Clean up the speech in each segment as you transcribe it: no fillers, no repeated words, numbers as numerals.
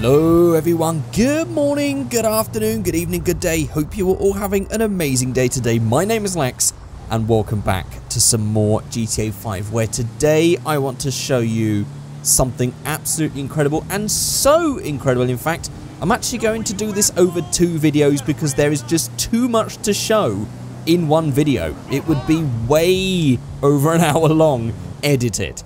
Hello everyone, good morning, good afternoon, good evening, good day. Hope you are all having an amazing day today. My name is Lex and welcome back to some more GTA 5, where today I want to show you something absolutely incredible, and so incredible in fact I'm actually going to do this over 2 videos because there is just too much to show in one video. It would be way over an hour long edited.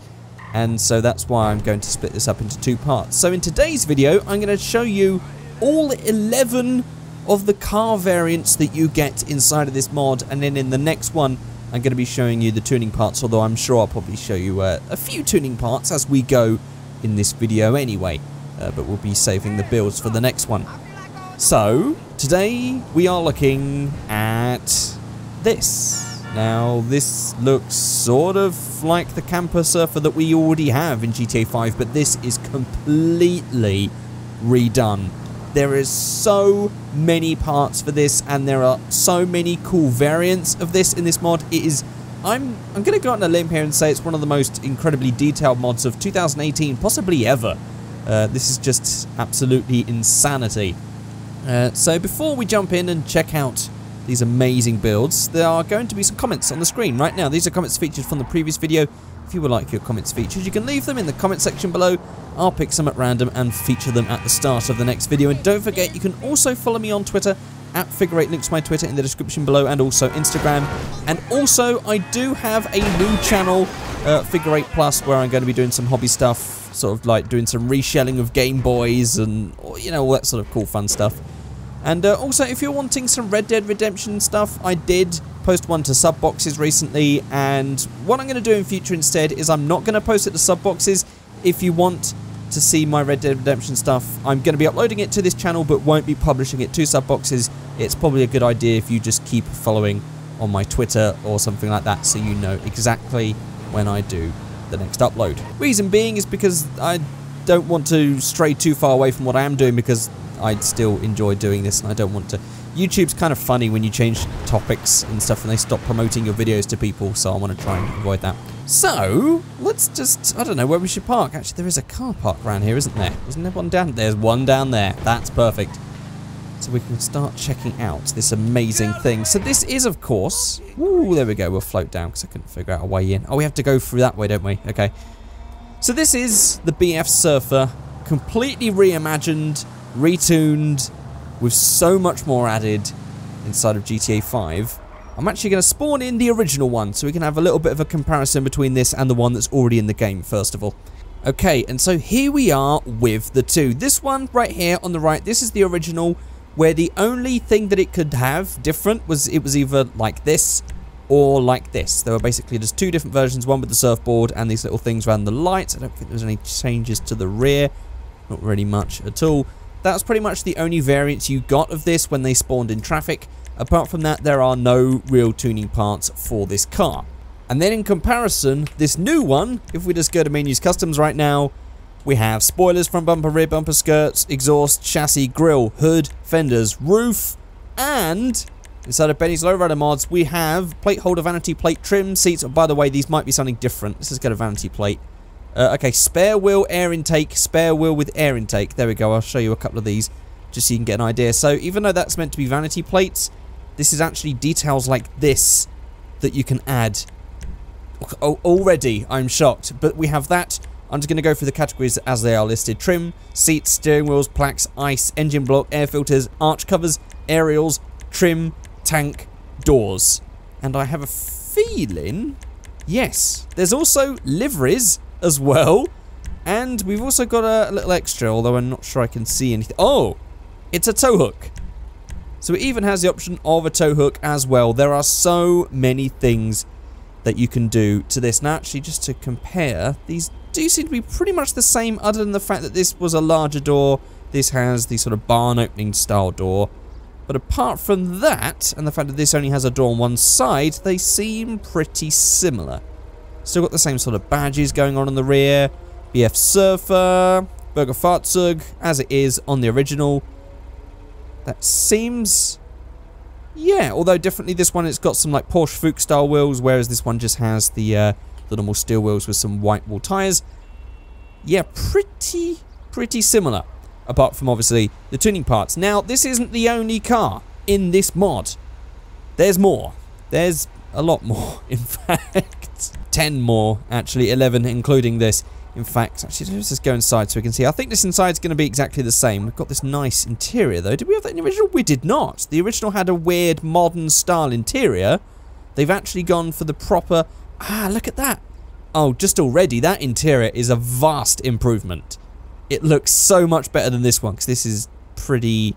And so that's why I'm going to split this up into 2 parts. So in today's video, I'm going to show you all 11 of the car variants that you get inside of this mod. And then in the next one, I'm going to be showing you the tuning parts, although I'm sure I'll probably show you a few tuning parts as we go in this video anyway. But we'll be saving the builds for the next one. So today we are looking at this. Now, this looks sort of like the camper surfer that we already have in GTA 5, but this is completely redone. There is so many parts for this, and there are so many cool variants of this in this mod. It is, I'm going to go out on a limb here and say it's one of the most incredibly detailed mods of 2018, possibly ever. This is just absolutely insanity. So before we jump in and check out these amazing builds, there are going to be some comments on the screen right now. These are comments featured from the previous video. If you would like your comments featured, you can leave them in the comment section below. I'll pick some at random and feature them at the start of the next video. And don't forget, you can also follow me on Twitter at Figureight. Links to my Twitter in the description below, and also Instagram. And also, I do have a new channel, Figureight Plus, where I'm going to be doing some hobby stuff, sort of like doing some reshelling of Game Boys and, you know, all that sort of cool fun stuff. And also, if you're wanting some Red Dead Redemption stuff, I did post one to sub boxes recently, and what I'm going to do in future instead is I'm not going to post it to sub boxes. If you want to see my Red Dead Redemption stuff, I'm going to be uploading it to this channel but won't be publishing it to sub boxes. It's probably a good idea if you just keep following on my Twitter or something like that, so you know exactly when I do the next upload. Reason being is because I don't want to stray too far away from what I am doing, because I'd still enjoy doing this, and I don't want to. YouTube's kind of funny when you change topics and stuff and they stop promoting your videos to people, so I want to try and avoid that. So, let's just, I don't know where we should park. Actually, there is a car park around here, isn't there? Isn't there one down? There's one down there. That's perfect. So we can start checking out this amazing thing. So this is, of course, ooh, there we go. We'll float down because I couldn't figure out a way in. Oh, we have to go through that way, don't we? Okay. So this is the BF Surfer, completely reimagined, retuned, with so much more added inside of GTA 5. I'm actually going to spawn in the original one so we can have a little bit of a comparison between this and the one that's already in the game, first of all. Okay, and so here we are with the 2. This one right here on the right, this is the original, where the only thing that it could have different was it was either like this or like this. There were basically just 2 different versions, one with the surfboard and these little things around the lights. I don't think there was any changes to the rear, not really much at all. That's pretty much the only variants you got of this when they spawned in traffic. Apart from that, there are no real tuning parts for this car. And then in comparison, this new one, if we just go to menus customs right now, we have spoilers, front bumper, rear bumper, skirts, exhaust, chassis, grille, hood, fenders, roof, and inside of Benny's Lowrider mods, we have plate holder, vanity plate, trim, seats. Oh, by the way, these might be something different. This has got a vanity plate. Okay, spare wheel, air intake, spare wheel with air intake. There we go, I'll show you a couple of these just so you can get an idea. So even though that's meant to be vanity plates, this is actually details like this that you can add. Oh, already, I'm shocked. But we have that. I'm just going to go through the categories as they are listed. Trim, seats, steering wheels, plaques, ice, engine block, air filters, arch covers, aerials, trim, tank, doors. And I have a feeling, yes, there's also liveries as well, and we've also got a little extra, although I'm not sure I can see anything. Oh, it's a tow hook. So it even has the option of a tow hook as well. There are so many things that you can do to this. Now actually, just to compare, these do seem to be pretty much the same, other than the fact that this was a larger door. This has the sort of barn opening style door. But apart from that, and the fact that this only has a door on one side, they seem pretty similar. Still got the same sort of badges going on the rear. BF Surfer, Burger Fahrzeug, as it is on the original. That seems, yeah, although differently, this one it's got some like Porsche Fuchs style wheels, whereas this one just has the normal steel wheels with some white wall tyres. Yeah, pretty similar. apart from obviously the tuning parts. Now, this isn't the only car in this mod. There's more. There's a lot more, in fact. 10 more, actually, 11 including this. In fact, actually, let's just go inside so we can see. I think this inside is going to be exactly the same. We've got this nice interior, though. Did we have that in the original? We did not. The original had a weird modern style interior. They've actually gone for the proper... Ah, look at that. Oh, just already, that interior is a vast improvement. It looks so much better than this one, because this is pretty...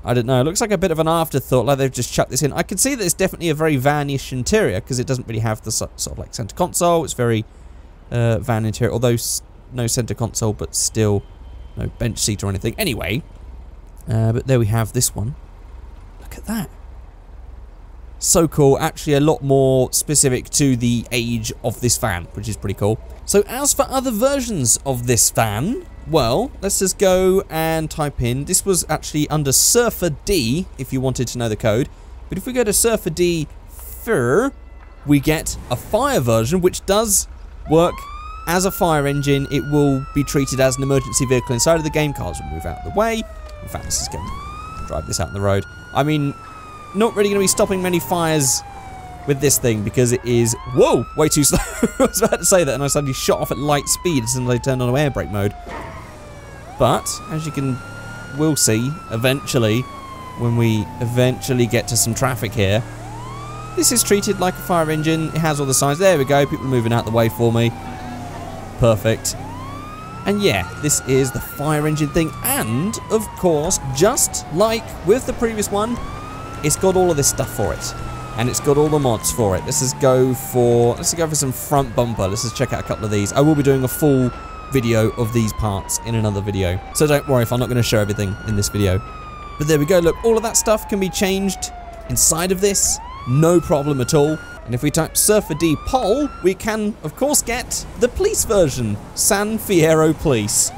I don't know, it looks like a bit of an afterthought, like they've just chucked this in. I can see that it's definitely a very van-ish interior, because it doesn't really have the sort of like center console. It's very van interior, although no center console, but still no bench seat or anything. Anyway, but there we have this one. Look at that. So cool, actually a lot more specific to the age of this van, which is pretty cool. So as for other versions of this van, well, let's just go and type in, this was actually under Surfer D, if you wanted to know the code, but if we go to Surfer D FIR, we get a fire version, which does work as a fire engine. It will be treated as an emergency vehicle inside of the game. Cars will move out of the way. In fact, let's just go drive this out on the road. I mean, not really going to be stopping many fires with this thing because it is, whoa, way too slow. I was about to say that and I suddenly shot off at light speed as soon as I turned on air brake mode. But, as you will see, eventually, when we eventually get to some traffic here, this is treated like a fire engine. It has all the signs. There we go, people are moving out the way for me. Perfect. And yeah, this is the fire engine thing. And, of course, just like with the previous one, it's got all of this stuff for it. And it's got all the mods for it. Let's just go for some front bumper. Let's just check out a couple of these. I will be doing a full video of these parts in another video. So don't worry if I'm not going to show everything in this video. But there we go. Look, all of that stuff can be changed inside of this. No problem at all. And if we type Surfer D Pol, we can, of course, get the police version. San Fierro Police.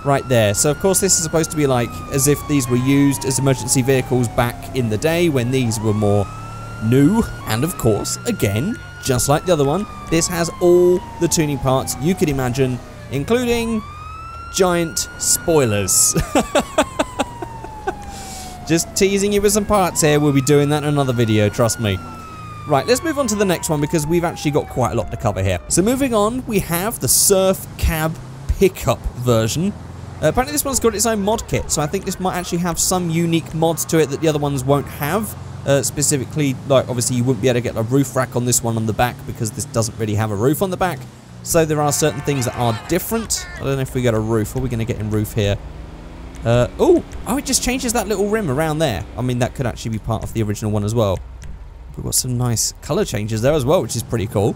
Right there. So, of course, this is supposed to be like as if these were used as emergency vehicles back in the day when these were more new. And, of course, again, just like the other one, this has all the tuning parts you could imagine, including giant spoilers. Just teasing you with some parts here. We'll be doing that in another video, trust me. Right, let's move on to the next one because we've actually got quite a lot to cover here. So moving on, we have the Surf Cab Pickup version. Apparently this one's got its own mod kit, so I think this might actually have some unique mods to it that the other ones won't have. Specifically, like, obviously you wouldn't be able to get a roof rack on this one on the back because this doesn't really have a roof on the back. So there are certain things that are different. I don't know if we get a roof. What are we going to get in roof here? Oh, it just changes that little rim around there. I mean, that could actually be part of the original one as well. We've got some nice colour changes there as well, which is pretty cool.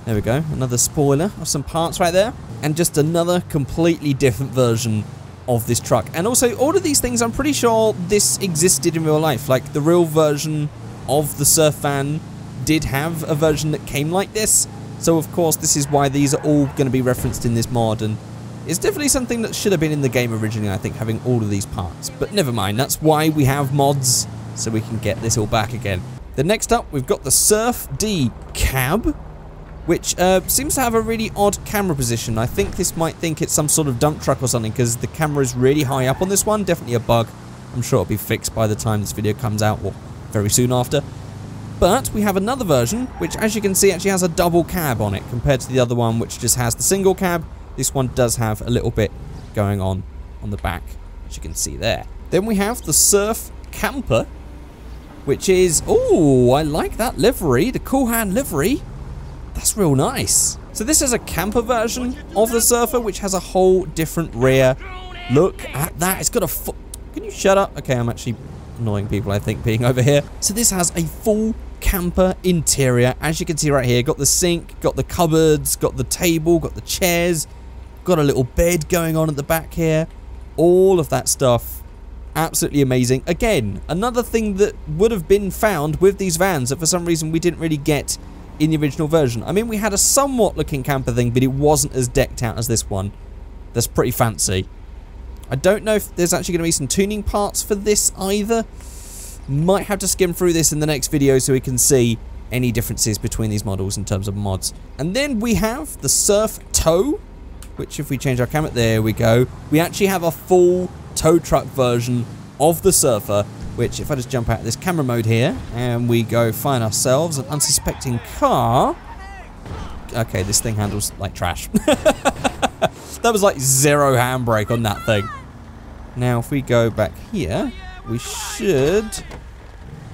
There we go. Another spoiler of some parts right there. And just another completely different version of this truck. And also, all of these things, I'm pretty sure this existed in real life. Like, the real version of the Surf van did have a version that came like this. So, of course, this is why these are all going to be referenced in this mod. And it's definitely something that should have been in the game originally, I think, having all of these parts. But never mind. That's why we have mods, so we can get this all back again. Then next up, we've got the Surf D Cab, which seems to have a really odd camera position. I think this might think it's some sort of dump truck or something, because the camera is really high up on this one. Definitely a bug. I'm sure it'll be fixed by the time this video comes out, or very soon after. But we have another version, which, as you can see, actually has a double cab on it, compared to the other one, which just has the single cab. This one does have a little bit going on the back, as you can see there. Then we have the Surf Camper, which is, oh, I like that livery, the Cool Hand livery. That's real nice. So this is a camper version of the Surfer, which has a whole different rear. Look at that. It's got a Can you shut up? Okay, I'm actually annoying people, I think, being over here. So this has a full camper interior. As you can see right here, got the sink, got the cupboards, got the table, got the chairs, got a little bed going on at the back here. All of that stuff. Absolutely amazing. Again, another thing that would have been found with these vans that for some reason we didn't really get in the original version. I mean, we had a somewhat looking camper thing, but it wasn't as decked out as this one. That's pretty fancy. I don't know if there's actually going to be some tuning parts for this either. Might have to skim through this in the next video so we can see any differences between these models in terms of mods. And then we have the Surf Tow, which if we change our camera, there we go. We actually have a full tow truck version of the Surfer, which if I just jump out of this camera mode here and we go find ourselves an unsuspecting car. Okay, this thing handles like trash. That was like 0 handbrake on that thing. Now if we go back here, we should...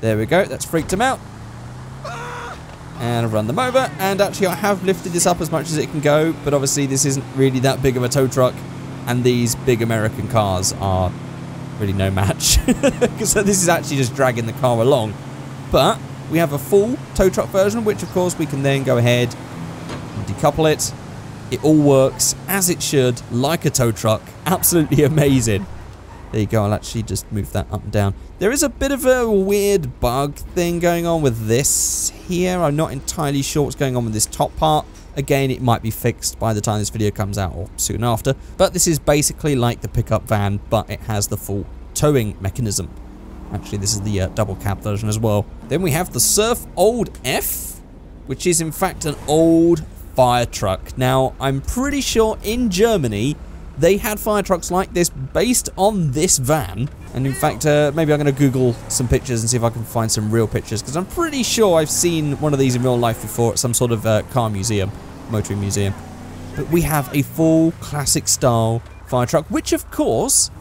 There we go, that's freaked him out. And I've run them over, and actually I have lifted this up as much as it can go, but obviously this isn't really that big of a tow truck, and these big American cars are really no match. So this is actually just dragging the car along. But we have a full tow truck version, which of course we can then go ahead and decouple it. It all works as it should, like a tow truck. Absolutely amazing. There you go, I'll actually just move that up and down. There is a bit of a weird bug thing going on with this here. I'm not entirely sure what's going on with this top part. Again, it might be fixed by the time this video comes out or soon after. But this is basically like the pickup van, but it has the full towing mechanism. Actually, this is the double cab version as well. Then we have the Surf Old F, which is in fact an old fire truck. Now, I'm pretty sure in Germany, they had fire trucks like this based on this van. And in fact, maybe I'm going to Google some pictures and see if I can find some real pictures, because I'm pretty sure I've seen one of these in real life before at some sort of car museum, motoring museum. But we have a full classic style fire truck, which of course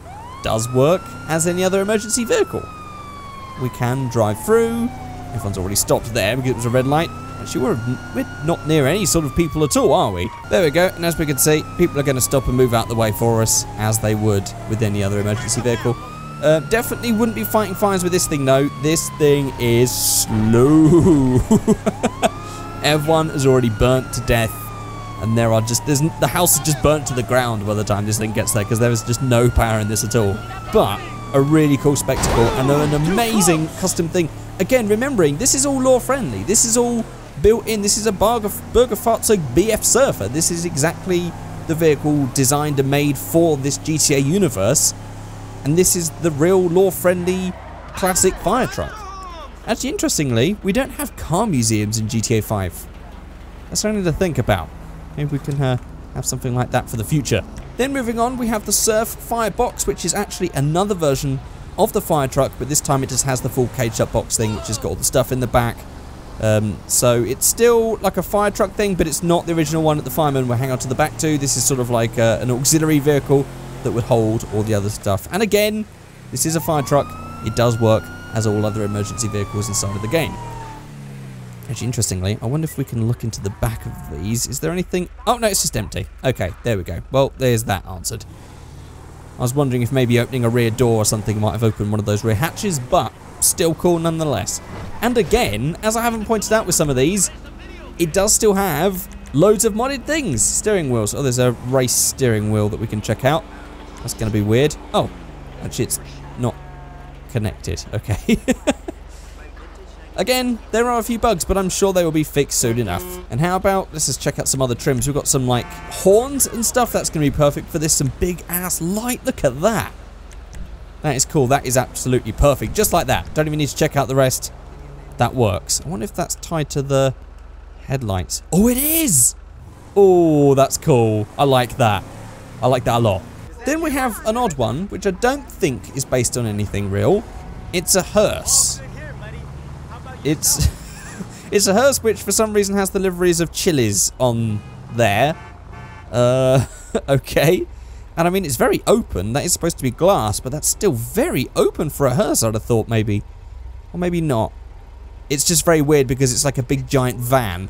does work as any other emergency vehicle. We can drive through. Everyone's already stopped there because it was a red light. Actually, we're not near any sort of people at all, are we? There we go, and as we can see, people are going to stop and move out the way for us, as they would with any other emergency vehicle. Definitely wouldn't be fighting fires with this thing, though. This thing is slow. Everyone is already burnt to death, and the house is just burnt to the ground by the time this thing gets there, because there is just no power in this at all. But a really cool spectacle, and an amazing custom thing. Again, remembering, this is all law-friendly. This is all built in. This is a Bürgerfahrzeug BF Surfer. This is exactly the vehicle designed and made for this GTA universe. And this is the real law-friendly classic fire truck. Actually, interestingly, we don't have car museums in GTA 5. That's something to think about. Maybe we can have something like that for the future. Then moving on, we have the Surf Firebox, which is actually another version of the fire truck, but this time it just has the full caged up box thing, which has got all the stuff in the back. So it's still like a fire truck thing, but it's not the original one that the firemen will hang on to the back to. This is sort of like an auxiliary vehicle that would hold all the other stuff. And again, this is a fire truck. It does work as all other emergency vehicles inside of the game. Actually, interestingly, I wonder if we can look into the back of these. Is there anything? Oh, no, it's just empty. Okay, there we go. Well, there's that answered. I was wondering if maybe opening a rear door or something might have opened one of those rear hatches, but still cool nonetheless. And again, as I haven't pointed out with some of these, it does still have loads of modded things. Steering wheels. Oh, there's a race steering wheel that we can check out. That's going to be weird. Oh, actually, it's not connected. Okay. Again, there are a few bugs, but I'm sure they will be fixed soon enough. And how about, let's just check out some other trims. We've got some, like, horns and stuff. That's going to be perfect for this. Some big-ass light. Look at that. That is cool. That is absolutely perfect. Just like that. Don't even need to check out the rest. That works. I wonder if that's tied to the headlights. Oh, it is! Oh, that's cool. I like that. I like that a lot. Then we have an odd one, which I don't think is based on anything real. It's a hearse. It's a hearse which for some reason has the liveries of Chili's on there. Okay. And I mean, it's very open. That is supposed to be glass, but that's still very open for a hearse, I'd have thought, maybe. Or maybe not. It's just very weird because it's like a big giant van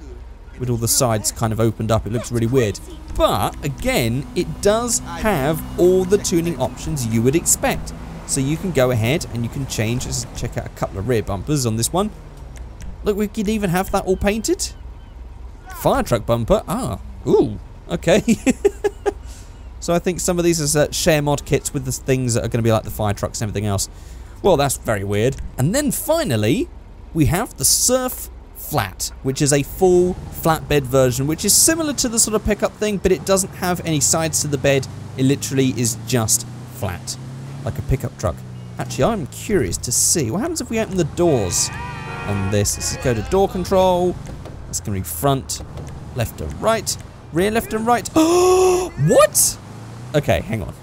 with all the sides kind of opened up. It looks really weird. But, again, it does have all the tuning options you would expect. So you can go ahead and you can change. Let's check out a couple of rear bumpers on this one. Look, we could even have that all painted. Fire truck bumper. Ah, ooh, okay. So I think some of these are share mod kits with the things that are going to be like the fire trucks and everything else. Well, that's very weird. And then finally, we have the Surf Flat, which is a full flatbed version, which is similar to the sort of pickup thing, but it doesn't have any sides to the bed. It literally is just flat, like a pickup truck. Actually, I'm curious to see what happens if we open the doors on this. Let's go to door control. It's going to be front, left, and right. Rear, left and right. Oh, what? Okay, hang on.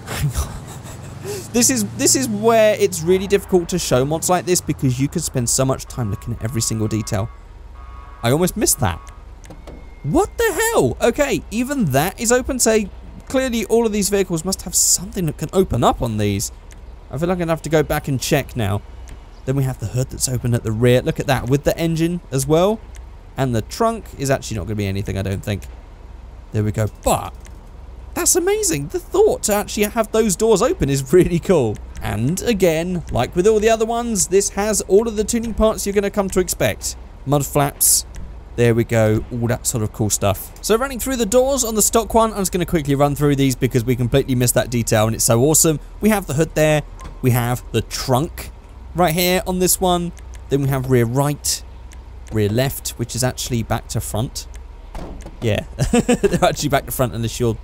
This is where it's really difficult to show mods like this because you can spend so much time looking at every single detail. I almost missed that. What the hell? Okay, even that is open. So clearly all of these vehicles must have something that can open up on these. I feel like I'm going to have to go back and check now. Then we have the hood that's open at the rear. Look at that with the engine as well. And the trunk is actually not going to be anything, I don't think. There we go. But that's amazing. The thought to actually have those doors open is really cool. And again, like with all the other ones, this has all of the tuning parts you're going to come to expect. Mud flaps. There we go. All that sort of cool stuff. So running through the doors on the stock one, I'm just going to quickly run through these because we completely missed that detail and it's so awesome. We have the hood there. We have the trunk right here on this one. Then we have rear right, rear left, which is actually back to front. Yeah, they're actually back to front unless you're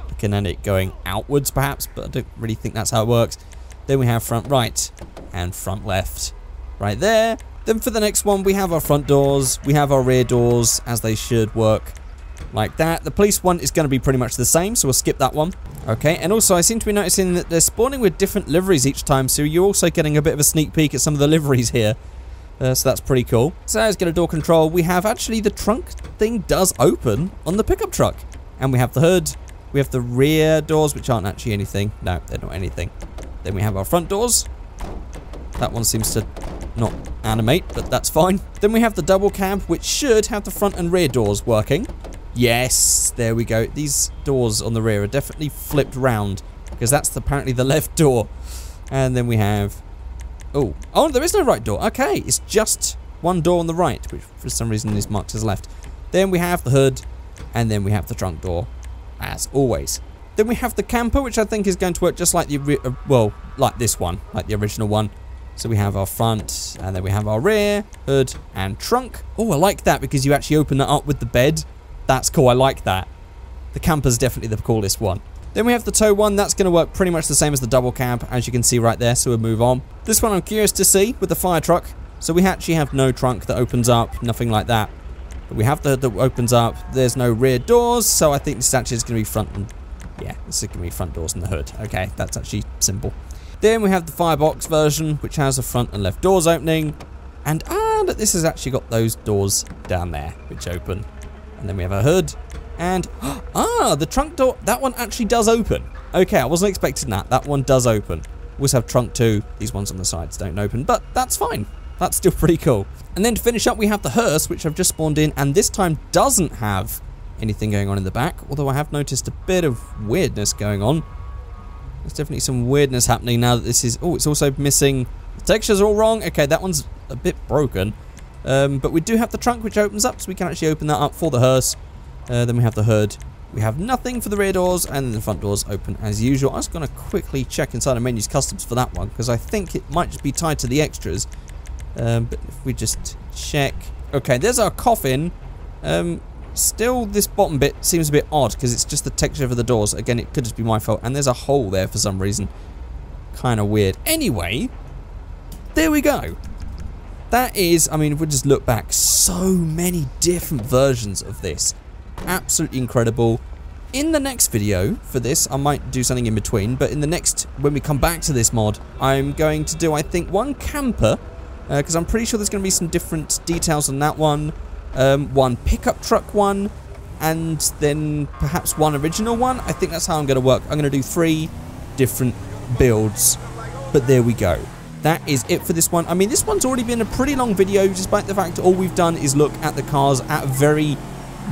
looking at it going outwards perhaps, but I don't really think that's how it works. Then we have front right and front left right there. Then for the next one, we have our front doors, we have our rear doors as they should work like that. The police one is going to be pretty much the same, so we'll skip that one. Okay, and also I seem to be noticing that they're spawning with different liveries each time, so you're also getting a bit of a sneak peek at some of the liveries here. So that's pretty cool. So let's get a door control. We have actually the trunk thing does open on the pickup truck. And we have the hood. We have the rear doors, which aren't actually anything. No, they're not anything. Then we have our front doors. That one seems to not animate, but that's fine. Then we have the double cab, which should have the front and rear doors working. Yes, there we go. These doors on the rear are definitely flipped round because that's apparently the left door. And then we have... Oh, there is no right door. Okay, it's just one door on the right, which for some reason is marked as left. Then we have the hood, and then we have the trunk door, as always. Then we have the camper, which I think is going to work just like the, well, like this one, like the original one. So we have our front, and then we have our rear, hood, and trunk. Oh, I like that because you actually open that up with the bed. That's cool, I like that. The camper's definitely the coolest one. Then we have the tow one. That's going to work pretty much the same as the double cab, as you can see right there, so we'll move on. This one I'm curious to see with the fire truck. So we actually have no trunk that opens up, nothing like that. But we have the hood that opens up. There's no rear doors, so I think this actually is going to be front and... Yeah, this is going to be front doors and the hood. Okay, that's actually simple. Then we have the firebox version, which has the front and left doors opening. And this has actually got those doors down there, which open. And then we have a hood. And, the trunk door, that one actually does open. Okay, I wasn't expecting that. That one does open. We also have trunk too. These ones on the sides don't open, but that's fine. That's still pretty cool. And then to finish up, we have the hearse, which I've just spawned in, and this time doesn't have anything going on in the back, although I have noticed a bit of weirdness going on. There's definitely some weirdness happening now that this is... Oh, it's also missing... The textures are all wrong. Okay, that one's a bit broken. But we do have the trunk, which opens up, so we can actually open that up for the hearse. Then we have the hood. We have nothing for the rear doors, and then the front doors open as usual. I'm just going to quickly check inside of menus customs for that one, because I think it might just be tied to the extras. But if we just check... Okay, there's our coffin. Still, this bottom bit seems a bit odd, because it's just the texture of the doors. Again, it could just be my fault. And there's a hole there for some reason. Kind of weird. Anyway, there we go. That is, I mean, if we just look back, so many different versions of this. Absolutely incredible. In the next video for this, I might do something in between, but in the next, when we come back to this mod, I'm going to do, I think, one camper, because I'm pretty sure there's going to be some different details on that one, one pickup truck one, and then perhaps one original one. I think that's how I'm going to work. I'm going to do 3 different builds, but there we go. That is it for this one. I mean, this one's already been a pretty long video, despite the fact all we've done is look at the cars at a very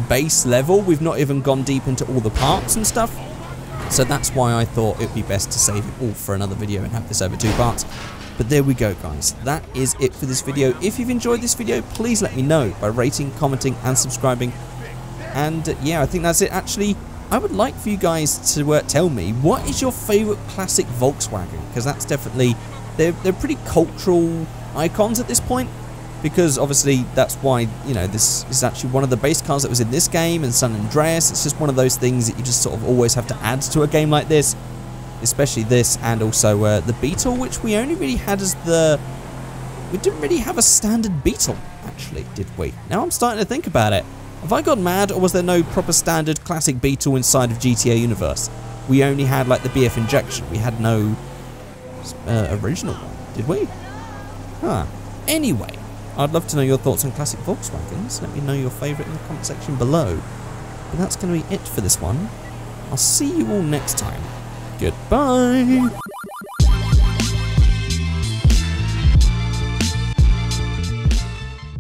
base level. We've not even gone deep into all the parts and stuff. So that's why I thought it'd be best to save it all for another video and have this over 2 parts. But there we go, guys. That is it for this video. If you've enjoyed this video, please let me know by rating, commenting, and subscribing. And yeah, I think that's it. Actually, I would like for you guys to tell me, what is your favourite classic Volkswagen? Because that's definitely... They're pretty cultural icons at this point, because obviously that's why, you know, this is actually one of the base cars that was in this game and San Andreas. It's just one of those things that you just sort of always have to add to a game like this, especially this, and also the Beetle, which we only really had as the... We didn't really have a standard Beetle, actually, did we? Now I'm starting to think about it. Have I gone mad, or was there no proper standard classic Beetle inside of GTA Universe? We only had like the BF injection. We had no original one, did we? Huh. Anyway, I'd love to know your thoughts on classic Volkswagens. Let me know your favourite in the comment section below. But that's going to be it for this one. I'll see you all next time. Goodbye!